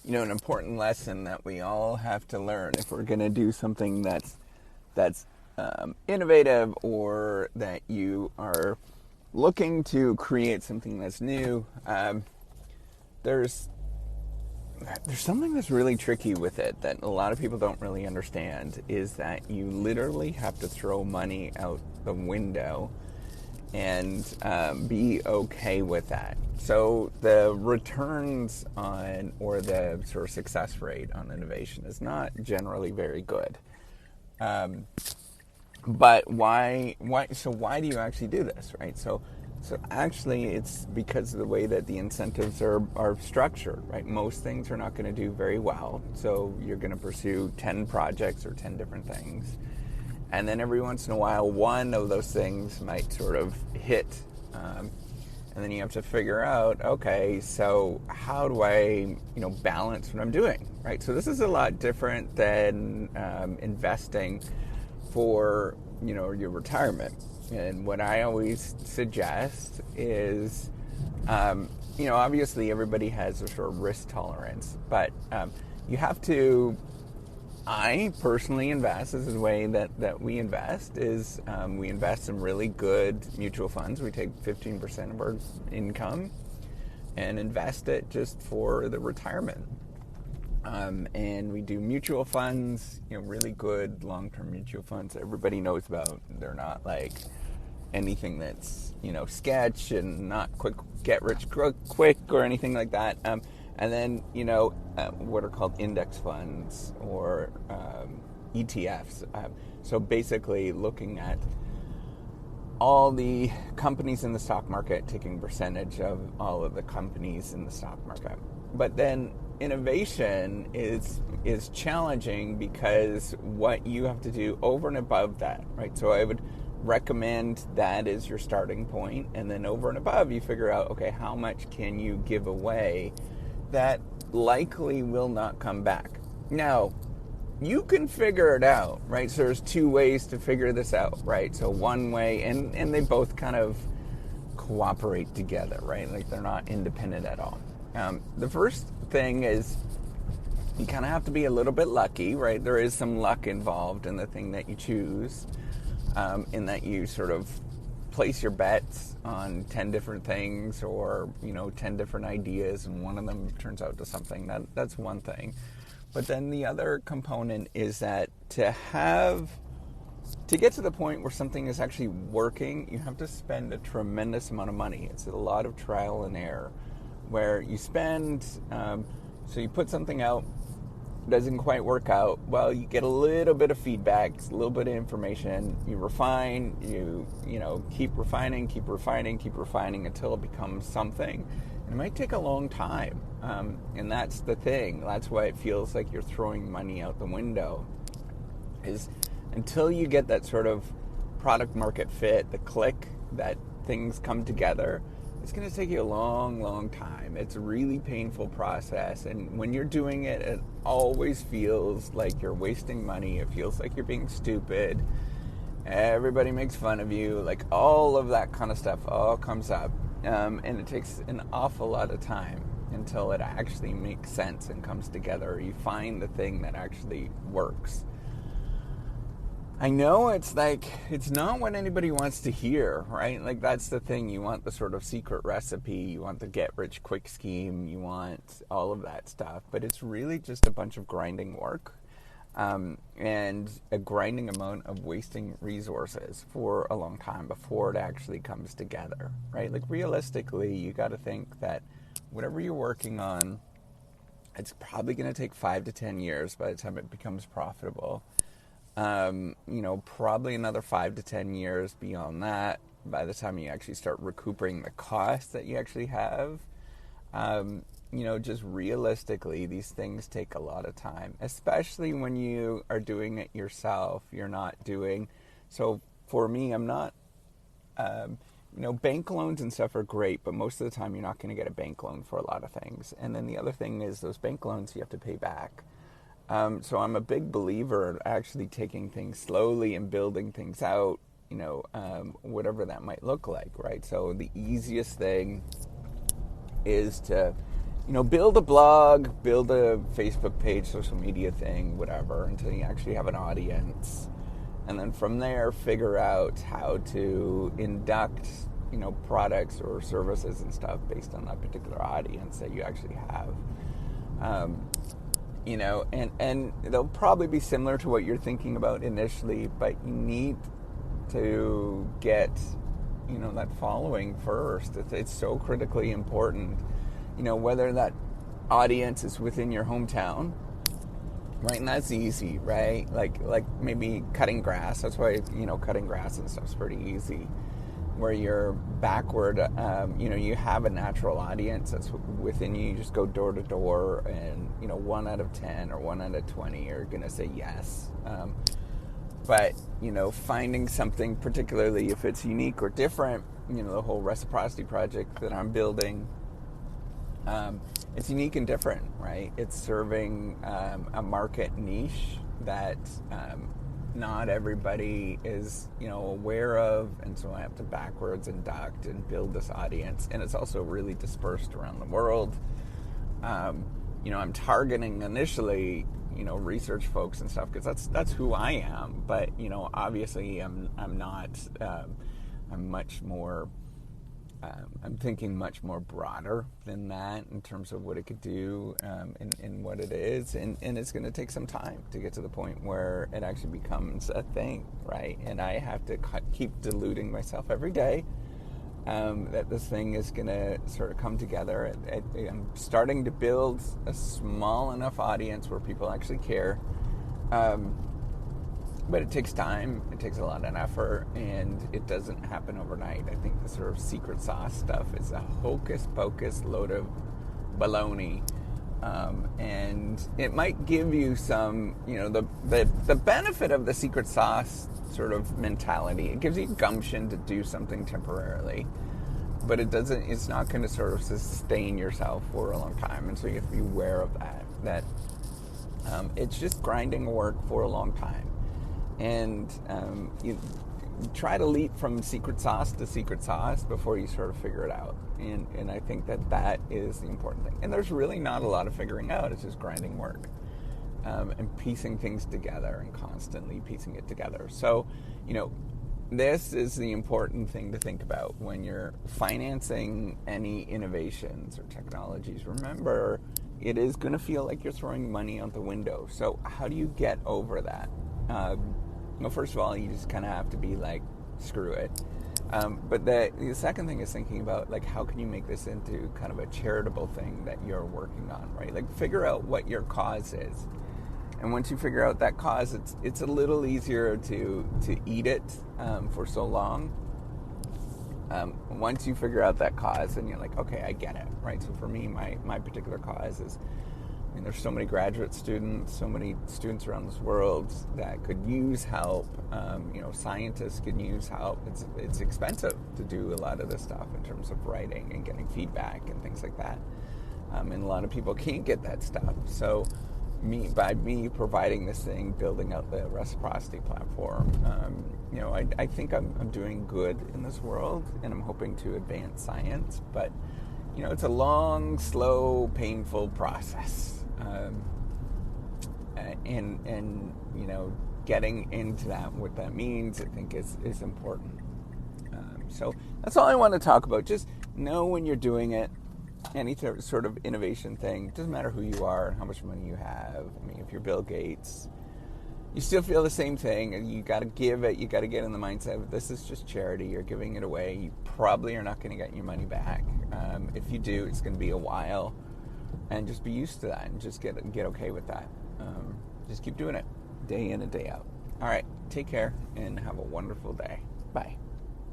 an important lesson that we all have to learn if we're going to do something that's innovative, or that you are looking to create something that's new. There's something that's really tricky with it that a lot of people don't really understand, is that you literally have to throw money out the window and be okay with that. So the returns on, or the sort of success rate on innovation is not generally very good. But why? So why do you actually do this, right? So actually, it's because of the way that the incentives are structured, right? Most things are not going to do very well, so you're going to pursue 10 projects or 10 different things, and then every once in a while, one of those things might sort of hit, and then you have to figure out, okay, so how do I, balance what I'm doing, right? So this is a lot different than investing for, your retirement. And what I always suggest is, obviously everybody has a sort of risk tolerance, but you have to. I personally invest. This is the way that we invest. Is we invest in really good mutual funds. We take 15% of our income and invest it just for the retirement. And we do mutual funds, really good long-term mutual funds that everybody knows about. They're not like anything that's, sketch, and not quick get rich quick or anything like that. And then, what are called index funds, or ETFs. So basically looking at all the companies in the stock market, taking percentage of all of the companies in the stock market. But then innovation is challenging, because what you have to do over and above that, right? So I would recommend that is your starting point, and then over and above you figure out, okay, how much can you give away that likely will not come back. Now, you can figure it out, right? So there's two ways to figure this out, right? So one way, and they both kind of cooperate together, right? Like they're not independent at all. The first thing is you kind of have to be a little bit lucky, right? There is some luck involved in the thing that you choose, in that you sort of place your bets on 10 different things, or 10 different ideas, and one of them turns out to something. That's one thing. But then the other component is that to get to the point where something is actually working, you have to spend a tremendous amount of money. It's a lot of trial and error, where you spend, so you put something out, doesn't quite work out. Well, you get a little bit of feedback, a little bit of information, you refine, you keep refining until it becomes something. And it might take a long time, and that's the thing. That's why it feels like you're throwing money out the window, is until you get that sort of product market fit, the click, that things come together. It's going to take you a long, long time. It's a really painful process. And when you're doing it, it always feels like you're wasting money. It feels like you're being stupid. Everybody makes fun of you. Like all of that kind of stuff all comes up. And it takes an awful lot of time until it actually makes sense and comes together. You find the thing that actually works. I know it's not what anybody wants to hear, right? Like that's the thing. You want the sort of secret recipe, you want the get rich quick scheme, you want all of that stuff, but it's really just a bunch of grinding work, and a grinding amount of wasting resources for a long time before it actually comes together, right? Like realistically, you got to think that whatever you're working on, it's probably going to take 5 to 10 years by the time it becomes profitable. Probably another 5 to 10 years beyond that, by the time you actually start recouping the cost that you actually have. Just realistically, these things take a lot of time, especially when you are doing it yourself. You're not doing, so for me, I'm not, bank loans and stuff are great, but most of the time you're not going to get a bank loan for a lot of things. And then the other thing is those bank loans you have to pay back. So I'm a big believer in actually taking things slowly and building things out, whatever that might look like, right? So the easiest thing is to build a blog, build a Facebook page, social media thing, whatever, until you actually have an audience. And then from there, figure out how to induct, products or services and stuff based on that particular audience that you actually have. And they'll probably be similar to what you're thinking about initially, but you need to get, that following first. It's so critically important, whether that audience is within your hometown, right? And that's easy, right? Like maybe cutting grass. That's why, cutting grass and stuff's pretty easy. Where you're backward, you have a natural audience that's within you. You just go door to door, and 1 out of 10 or 1 out of 20 are gonna say yes. But finding something, particularly if it's unique or different, the whole reciprocity project that I'm building, it's unique and different, right? It's serving a market niche that not everybody is, aware of, and so I have to backwards induct and build this audience. And it's also really dispersed around the world. I'm targeting initially, research folks and stuff, because that's who I am. But obviously, I'm not. I'm much more. I'm thinking much more broader than that in terms of what it could do and what it is. And it's going to take some time to get to the point where it actually becomes a thing, right? And I have to keep deluding myself every day that this thing is going to sort of come together. I'm starting to build a small enough audience where people actually care. But it takes time, it takes a lot of effort, and it doesn't happen overnight. I think the sort of secret sauce stuff is a hocus-pocus load of baloney. And it might give you some, the benefit of the secret sauce sort of mentality. It gives you gumption to do something temporarily. But it's not going to sort of sustain yourself for a long time. And so you have to be aware of that it's just grinding work for a long time. And you try to leap from secret sauce to secret sauce before you sort of figure it out. And I think that is the important thing. And there's really not a lot of figuring out. It's just grinding work and piecing things together and constantly piecing it together. So, this is the important thing to think about when you're financing any innovations or technologies. Remember, it is going to feel like you're throwing money out the window. So how do you get over that? Well, first of all, you just kind of have to be like, screw it. But the second thing is thinking about, like, how can you make this into kind of a charitable thing that you're working on, right? Like, figure out what your cause is. And once you figure out that cause, it's a little easier to eat it for so long. Once you figure out that cause, and you're like, okay, I get it, right? So for me, my particular cause is, there's so many graduate students, so many students around this world that could use help. Scientists could use help. It's expensive to do a lot of this stuff in terms of writing and getting feedback and things like that. And a lot of people can't get that stuff. So by me providing this thing, building out the reciprocity platform, I think I'm doing good in this world, and I'm hoping to advance science. But it's a long, slow, painful process. And getting into that, what that means, I think is important. So that's all I want to talk about. Just know when you're doing it, any sort of innovation thing, doesn't matter who you are and how much money you have. I mean, if you're Bill Gates, you still feel the same thing, and you got to give it. You got to get in the mindset of, this is just charity. You're giving it away. You probably are not going to get your money back. If you do, it's going to be a while, and just be used to that, and just get okay with that. Just keep doing it, day in and day out. All right, take care, and have a wonderful day. Bye.